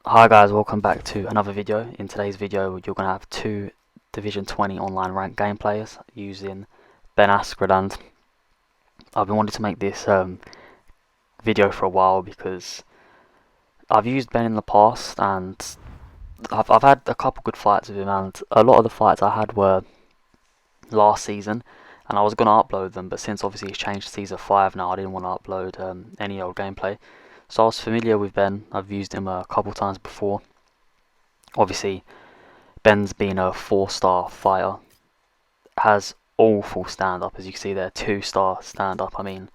Hi guys, welcome back to another video. In today's video you're going to have two Division 20 online ranked gameplays using Ben Askren, and I've been wanting to make this video for a while because I've used Ben in the past and I've had a couple good fights with him, and a lot of the fights I had were last season and I was going to upload them, but since obviously he's changed to Season 5 now, I didn't want to upload any old gameplay. So I was familiar with Ben. I've used him a couple times before. Obviously Ben's been a 4-star fighter, has awful stand-up, as you can see there, 2-star stand-up. I mean,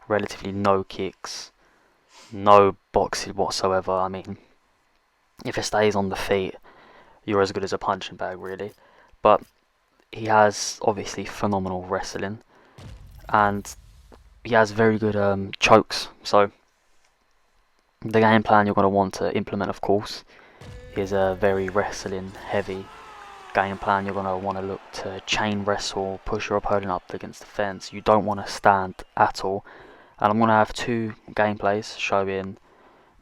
relatively no kicks, no boxing whatsoever. I mean, if it stays on the feet, you're as good as a punching bag, really. But he has obviously phenomenal wrestling, and he has very good chokes. So the game plan you're going to want to implement, of course, is a very wrestling heavy game plan. You're going to want to look to chain wrestle, push your opponent up against the fence. You don't want to stand at all. And I'm going to have two gameplays showing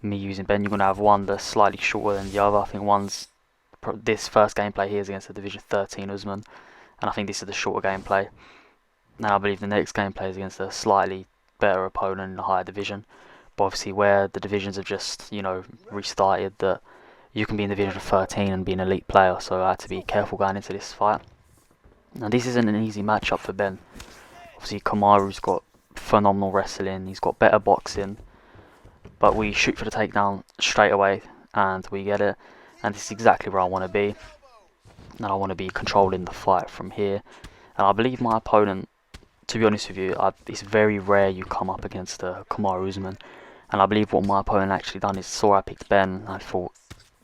me using Ben. You're going to have one that's slightly shorter than the other. I think this first gameplay here is against the Division 13 Usman, and I think this is the shorter gameplay. And I believe the next gameplay is against a slightly better opponent in the higher division. But obviously where the divisions have just, restarted, that you can be in Division 13 and be an elite player, so I had to be careful going into this fight. Now this isn't an easy matchup for Ben. Obviously Kamaru's got phenomenal wrestling, he's got better boxing, but we shoot for the takedown straight away and we get it, and this is exactly where I want to be. And I want to be controlling the fight from here. And I believe my opponent, to be honest with you, it's very rare you come up against a Kamaru Usman, and I believe what my opponent actually done is saw I picked Ben, I thought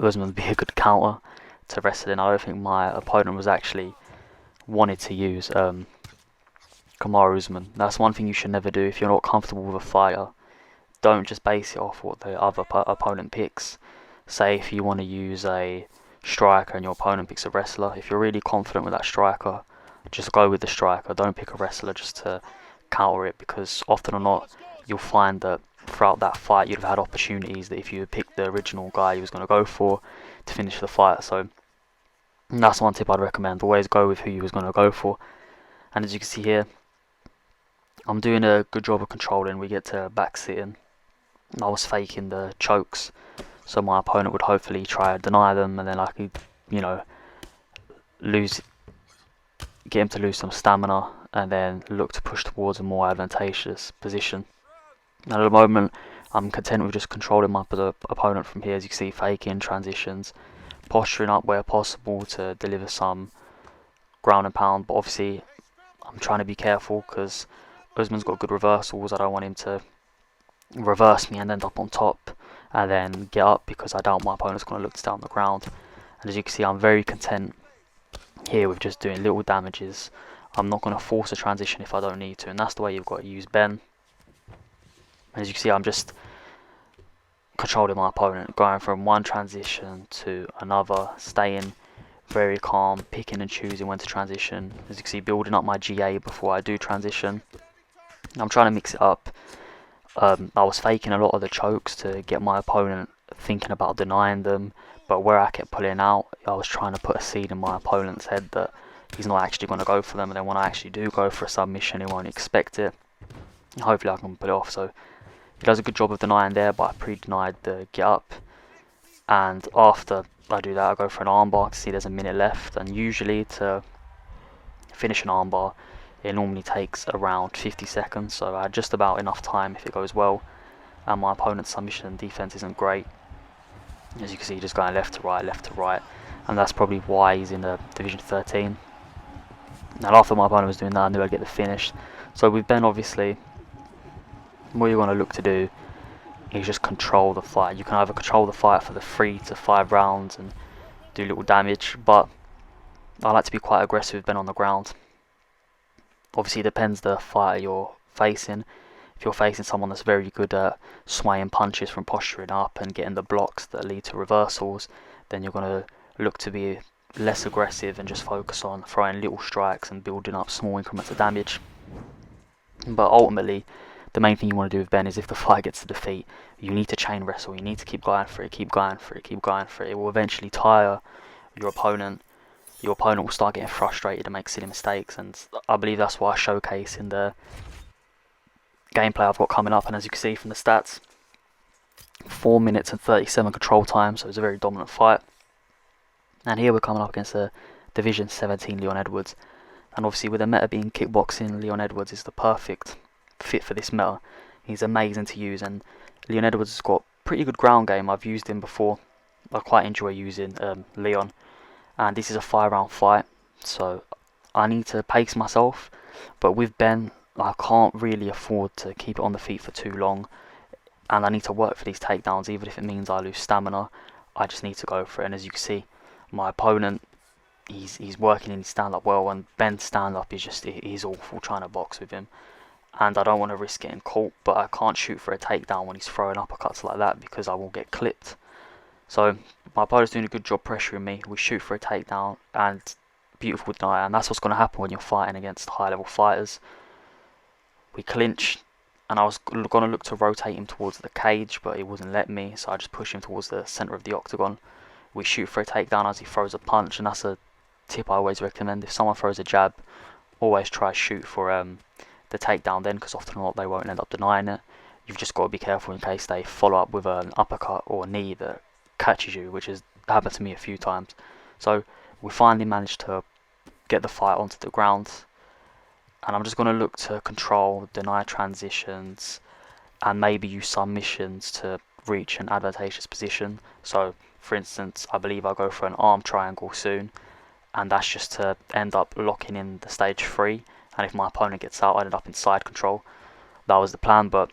Usman would be a good counter to wrestling. I don't think my opponent was actually wanted to use Kamaru Usman. That's one thing you should never do if you're not comfortable with a fighter. Don't just base it off what the other opponent picks. Say if you want to use a striker and your opponent picks a wrestler, if you're really confident with that striker, just go with the striker. Don't pick a wrestler just to counter it, because often or not you'll find that throughout that fight you'd have had opportunities that if you had picked the original guy you was going to go for to finish the fight. So that's one tip I'd recommend. Always go with who you was going to go for. And as you can see here, I'm doing a good job of controlling. We get to back sitting. I was faking the chokes, so my opponent would hopefully try to deny them, and then I could, get him to lose some stamina, and then look to push towards a more advantageous position. And at the moment, I'm content with just controlling my opponent from here. As you can see, faking transitions, posturing up where possible to deliver some ground and pound. But obviously, I'm trying to be careful because Usman's got good reversals. I don't want him to reverse me and end up on top and then get up, because I doubt my opponent's going to look to stay on the ground. And as you can see, I'm very content here with just doing little damages. I'm not going to force a transition if I don't need to, and that's the way you've got to use Ben. As you can see, I'm just controlling my opponent, going from one transition to another, staying very calm, picking and choosing when to transition. As you can see, building up my GA before I do transition. I'm trying to mix it up. I was faking a lot of the chokes to get my opponent thinking about denying them, but where I kept pulling out, I was trying to put a seed in my opponent's head that he's not actually going to go for them, and then when I actually do go for a submission, he won't expect it. And hopefully I can pull it off. So he does a good job of denying there, but I pre-denied the get up, and after I do that I go for an armbar. To see there's a minute left, and usually to finish an armbar it normally takes around 50 seconds, so I had just about enough time if it goes well. And my opponent's submission and defense isn't great. As you can see, just going left to right, and that's probably why he's in the Division 13. And after my opponent was doing that, I knew I'd get the finish. So with Ben, obviously, what you're going to look to do is just control the fight. You can either control the fight for the 3 to 5 rounds and do little damage, but I like to be quite aggressive with Ben on the ground. Obviously it depends the fighter you're facing. If you're facing someone that's very good at swaying punches from posturing up and getting the blocks that lead to reversals, then you're going to look to be less aggressive and just focus on throwing little strikes and building up small increments of damage. But ultimately, the main thing you want to do with Ben is if the fight gets to defeat, you need to chain wrestle. You need to keep going for it, keep going for it, keep going for it. It will eventually tire your opponent. Your opponent will start getting frustrated and make silly mistakes, and I believe that's what I showcase in the gameplay I've got coming up. And as you can see from the stats, 4 minutes and 37 control time, so it's a very dominant fight. And here we're coming up against a Division 17 Leon Edwards, and obviously with the meta being kickboxing, Leon Edwards is the perfect fit for this meta. He's amazing to use, and Leon Edwards has got pretty good ground game. I've used him before. I quite enjoy using Leon, and this is a 5-round fight, so I need to pace myself. But with Ben, I can't really afford to keep it on the feet for too long, and I need to work for these takedowns, even if it means I lose stamina. I just need to go for it. And as you can see, my opponent, he's working in his stand-up well, and Ben's stand-up is just, he's awful trying to box with him. And I don't want to risk getting caught, but I can't shoot for a takedown when he's throwing uppercuts like that, because I will get clipped. So my opponent's doing a good job pressuring me. We shoot for a takedown, and beautiful deny, and that's what's going to happen when you're fighting against high-level fighters. We clinch, and I was going to look to rotate him towards the cage, but he wouldn't let me, so I just push him towards the centre of the octagon. We shoot for a takedown as he throws a punch, and that's a tip I always recommend. If someone throws a jab, always try shoot for the takedown then, because often or not they won't end up denying it. You've just got to be careful in case they follow up with an uppercut or a knee that catches you, which has happened to me a few times. So we finally managed to get the fight onto the ground, and I'm just going to look to control, deny transitions, and maybe use submissions to reach an advantageous position. So for instance, I believe I'll go for an arm triangle soon, and that's just to end up locking in the stage 3, and if my opponent gets out, I end up in side control. That was the plan, but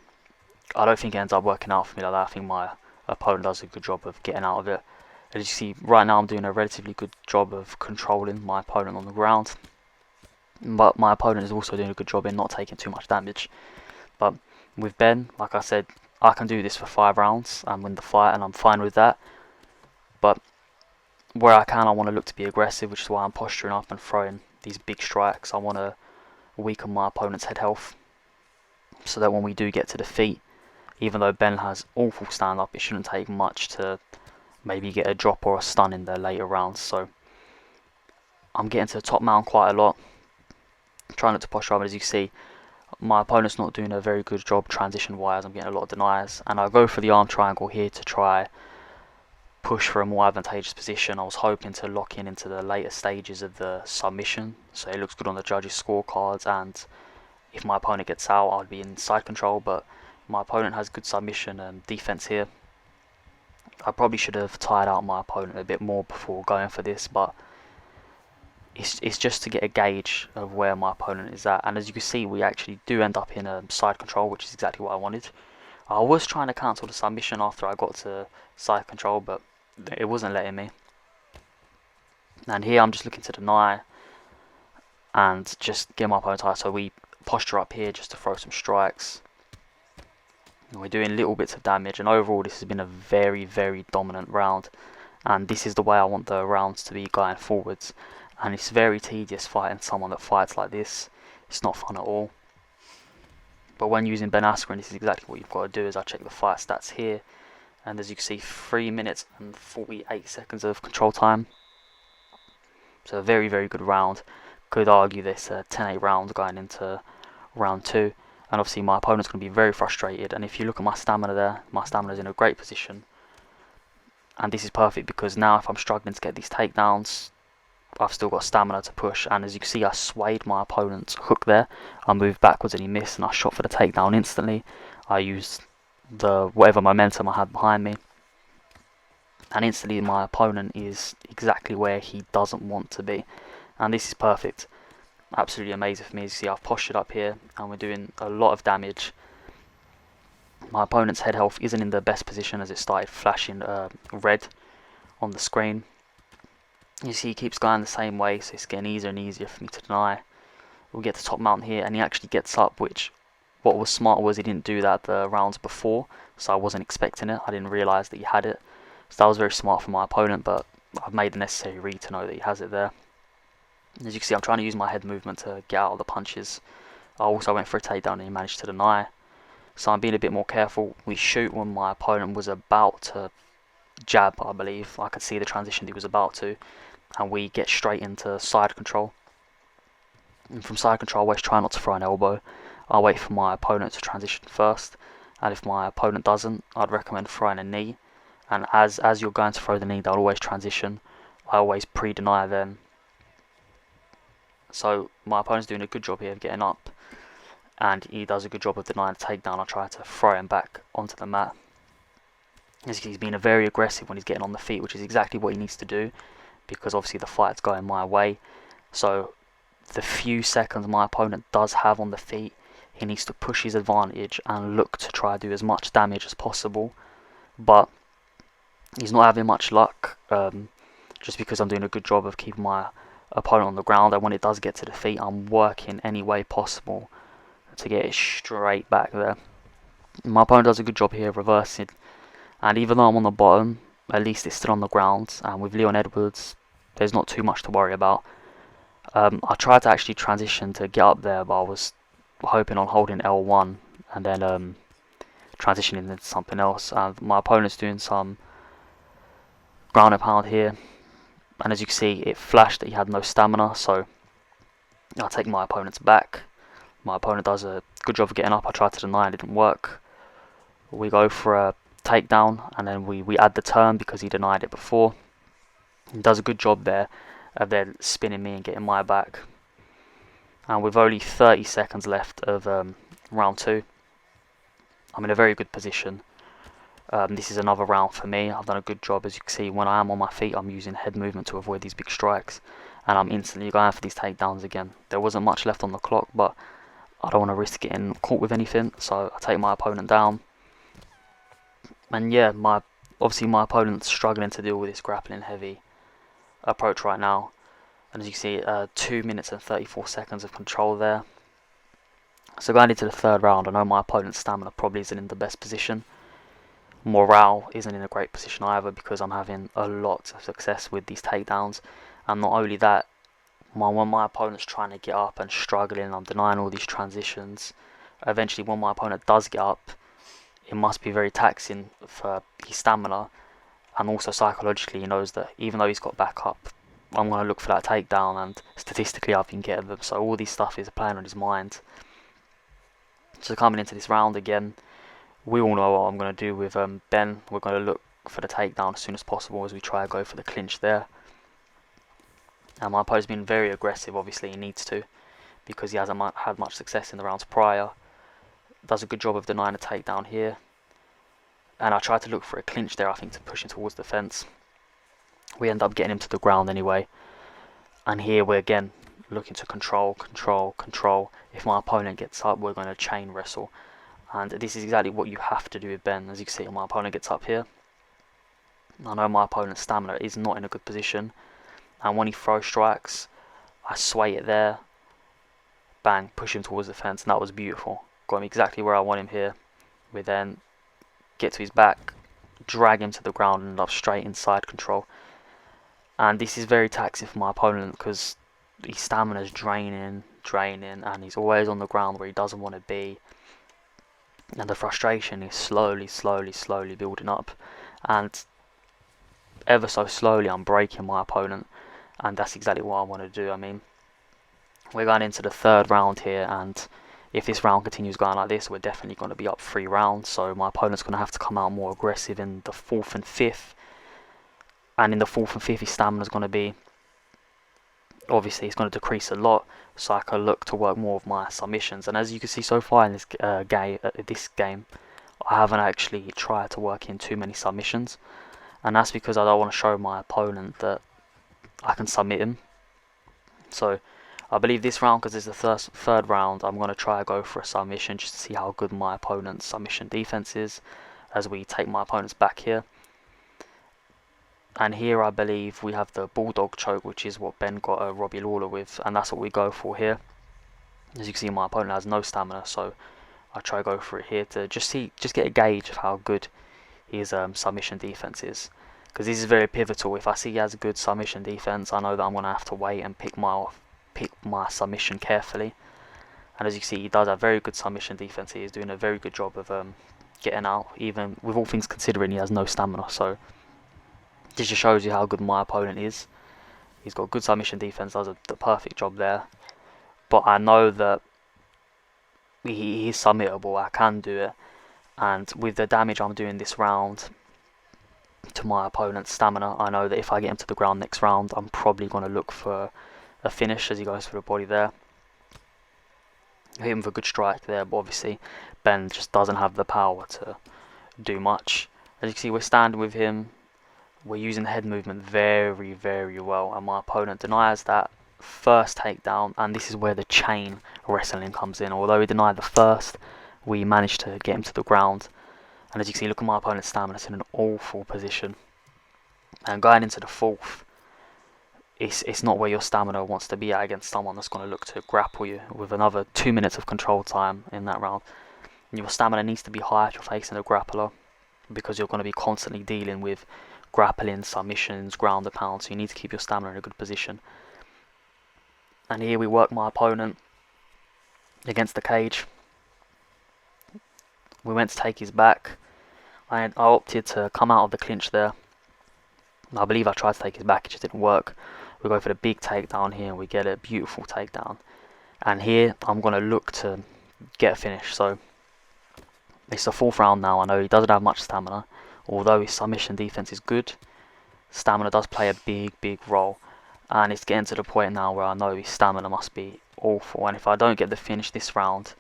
I don't think it ends up working out for me like that. I think my opponent does a good job of getting out of it. As you see, right now I'm doing a relatively good job of controlling my opponent on the ground, but my opponent is also doing a good job in not taking too much damage. But with Ben, like I said, I can do this for 5 rounds and win the fight, and I'm fine with that. But where I can, I want to look to be aggressive, which is why I'm posturing up and throwing these big strikes. I want to weaken my opponent's head health, so that when we do get to the feet, even though Ben has awful stand-up, it shouldn't take much to maybe get a drop or a stun in the later rounds. So I'm getting to the top mount quite a lot, trying not to posture up. As you see, my opponent's not doing a very good job transition-wise. I'm getting a lot of deniers, and I go for the arm triangle here to try push for a more advantageous position. I was hoping to lock in into the later stages of the submission, so it looks good on the judges' scorecards, and if my opponent gets out, I'd be in side control. But my opponent has good submission and defense here. I probably should have tired out my opponent a bit more before going for this, but it's just to get a gauge of where my opponent is at. And as you can see, we actually do end up in a side control, which is exactly what I wanted. I was trying to cancel the submission after I got to side control, but it wasn't letting me. And here I'm just looking to deny and just get my opponent tired. So we posture up here just to throw some strikes. And we're doing little bits of damage, and overall this has been a very, very dominant round, and this is the way I want the rounds to be going forwards. And it's very tedious fighting someone that fights like this. It's not fun at all. But when using Ben Askren, this is exactly what you've got to do. Is I check the fight stats here, and as you can see, 3 minutes and 48 seconds of control time. So a very, very good round. Could argue this 10-8 rounds going into round 2. And obviously my opponent's going to be very frustrated. And if you look at my stamina there, my stamina is in a great position. And this is perfect, because now if I'm struggling to get these takedowns, I've still got stamina to push. And as you can see, I swayed my opponent's hook there. I moved backwards and he missed, and I shot for the takedown instantly. I used the whatever momentum I had behind me, and instantly my opponent is exactly where he doesn't want to be. And this is perfect. Absolutely amazing for me. As you see, I've postured up here and we're doing a lot of damage. My opponent's head health isn't in the best position, as it started flashing red on the screen. You see, he keeps going the same way, so it's getting easier and easier for me to deny. We'll get to top mount here, and he actually gets up, which what was smart was he didn't do that the rounds before, so I wasn't expecting it. I didn't realise that he had it, so that was very smart from my opponent, but I've made the necessary read to know that he has it there. As you can see, I'm trying to use my head movement to get out of the punches. I also went for a takedown and he managed to deny. so I'm being a bit more careful. We shoot when my opponent was about to jab, I believe. I could see the transition he was about to, and we get straight into side control. And from side control, I always try not to throw an elbow. I wait for my opponent to transition first, and if my opponent doesn't, I'd recommend throwing a knee. And as you're going to throw the knee, they'll always transition. I always pre-deny them. So my opponent's doing a good job here of getting up, and he does a good job of denying the takedown. I try to throw him back onto the mat. As you can see, he's being very aggressive when he's getting on the feet, which is exactly what he needs to do, because obviously the fight's going my way. So the few seconds my opponent does have on the feet, he needs to push his advantage and look to try to do as much damage as possible. But he's not having much luck, just because I'm doing a good job of keeping my opponent on the ground, and when it does get to the feet, I'm working any way possible to get it straight back there. My opponent does a good job here of reversing, and even though I'm on the bottom, at least it's still on the ground, and with Leon Edwards, there's not too much to worry about. I tried to actually transition to get up there, but I was hoping on holding L1 and then transitioning into something else. And my opponent's doing some ground and pound here, and as you can see, it flashed that he had no stamina, so I take my opponent's back. My opponent does a good job of getting up. I tried to deny, it didn't work. We go for a takedown, and then we add the turn because he denied it before. He does a good job there of then spinning me and getting my back. And with only 30 seconds left of round 2, I'm in a very good position. This is another round for me. I've done a good job. As you can see, when I am on my feet, I'm using head movement to avoid these big strikes, and I'm instantly going for these takedowns again. There wasn't much left on the clock, but I don't want to risk getting caught with anything, so I take my opponent down. And yeah, obviously my opponent's struggling to deal with this grappling heavy approach right now. And as you can see, 2 minutes and 34 seconds of control there. So going into the third round, I know my opponent's stamina probably isn't in the best position. Morale isn't in a great position either, because I'm having a lot of success with these takedowns. And not only that, when my opponent's trying to get up and struggling, I'm denying all these transitions. Eventually, when my opponent does get up, it must be very taxing for his stamina, and also psychologically he knows that even though he's got back up, I'm going to look for that takedown, and statistically I've been getting them, so all this stuff is playing on his mind. So coming into this round again, we all know what I'm going to do with Ben. We're going to look for the takedown as soon as possible as we try to go for the clinch there. And my opponent's been very aggressive. Obviously he needs to, because he hasn't had much success in the rounds prior. Does a good job of denying a takedown here, and I tried to look for a clinch there, I think, to push him towards the fence. We end up getting him to the ground anyway, and here we're again looking to control. If my opponent gets up, we're going to chain wrestle, and this is exactly what you have to do with Ben. As you can see, my opponent gets up here. I know my opponent's stamina is not in a good position, and when he throws strikes, I sway it there, bang, push him towards the fence, and that was beautiful. Got him exactly where I want him here. We then get to his back, drag him to the ground, and end up straight inside control. And this is very taxing for my opponent, because his stamina is draining, and he's always on the ground where he doesn't want to be. And the frustration is slowly building up, and ever so slowly I'm breaking my opponent, and that's exactly what I want to do. I mean, we're going into the third round here, and if this round continues going like this, we're definitely going to be up 3 rounds, so my opponent's going to have to come out more aggressive in the 4th and 5th. And in the 4th and 5th, his stamina's going to be, obviously, it's going to decrease a lot, so I can look to work more of my submissions. And as you can see so far in this game, I haven't actually tried to work in too many submissions, and that's because I don't want to show my opponent that I can submit him. So I believe this round, because it's the third round, I'm going to try to go for a submission just to see how good my opponent's submission defense is, as we take my opponent's back here. And here I believe we have the bulldog choke, which is what Ben got Robbie Lawler with, and that's what we go for here. As you can see, my opponent has no stamina, so I try to go for it here to just get a gauge of how good his submission defense is, because this is very pivotal. If I see he has a good submission defense, I know that I'm going to have to wait and pick my submission carefully. And as you see, he does have very good submission defense. He is doing a very good job of getting out. Even with all things considering, he has no stamina. So this just shows you how good my opponent is. He's got good submission defense, does the perfect job there. But I know that he is submittable. I can do it. And with the damage I'm doing this round to my opponent's stamina, I know that if I get him to the ground next round, I'm probably going to look for a finish as he goes for the body there. Hit him with a good strike there, but obviously Ben just doesn't have the power to do much. As you can see, we're standing with him. We're using the head movement very, very well, and my opponent denies that first takedown, and this is where the chain wrestling comes in. Although he denied the first, we managed to get him to the ground. And as you can see, look at my opponent's stamina. It's in an awful position. And going into the fourth, it's not where your stamina wants to be at against someone that's going to look to grapple you with another 2 minutes of control time in that round. And your stamina needs to be high if you're facing a grappler, because you're going to be constantly dealing with grappling, submissions, ground and pound. So you need to keep your stamina in a good position. And here we work my opponent against the cage. We went to take his back. I opted to come out of the clinch there. I believe I tried to take his back, it just didn't work. We go for the big takedown here and we get a beautiful takedown. And here I'm going to look to get a finish. So it's the fourth round now. I know he doesn't have much stamina. Although his submission defense is good, stamina does play a big role. And it's getting to the point now where I know his stamina must be awful. And if I don't get the finish this round,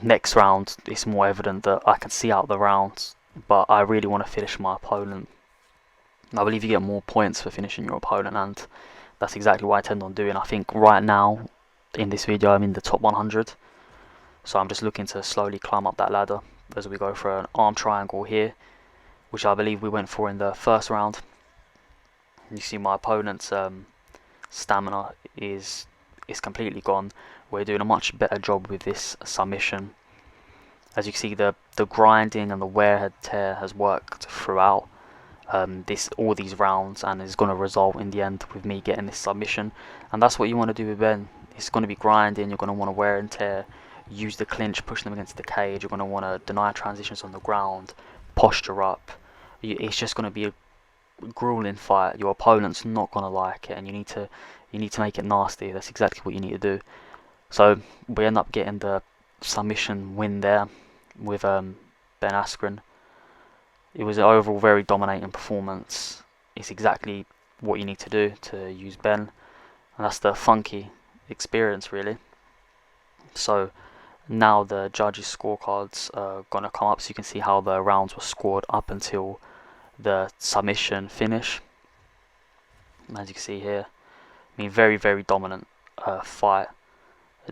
next round it's more evident that I can see out the round. But I really want to finish my opponent. I believe you get more points for finishing your opponent, and that's exactly what I intend on doing. I think right now in this video I'm in the top 100, so I'm just looking to slowly climb up that ladder as we go for an arm triangle here, which I believe we went for in the first round. You see my opponent's stamina is completely gone. We're doing a much better job with this submission. As you can see, the grinding and the wear and tear has worked throughout all these rounds, and is going to result in the end with me getting this submission. And that's what you want to do with Ben. It's going to be grinding. You're going to want to wear and tear, use the clinch, push them against the cage. You're going to want to deny transitions on the ground, posture up. It's just going to be a grueling fight. Your opponent's not going to like it, and you need to make it nasty. That's exactly what you need to do. So we end up getting the submission win there with Ben Askren. It was an overall very dominating performance. It's exactly what you need to do to use Ben, and that's the funky experience really. So now the judges' scorecards are gonna come up, so you can see how the rounds were scored up until the submission finish. As you can see here, I mean, very dominant fight.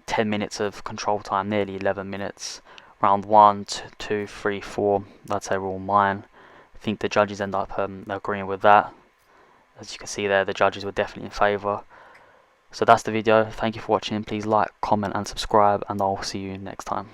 10 minutes of control time, nearly 11 minutes. Round 1, 2, 3, 4, I'd say were all mine. I think the judges end up agreeing with that. As you can see there, the judges were definitely in favour. So that's the video. Thank you for watching. Please like, comment and subscribe, and I'll see you next time.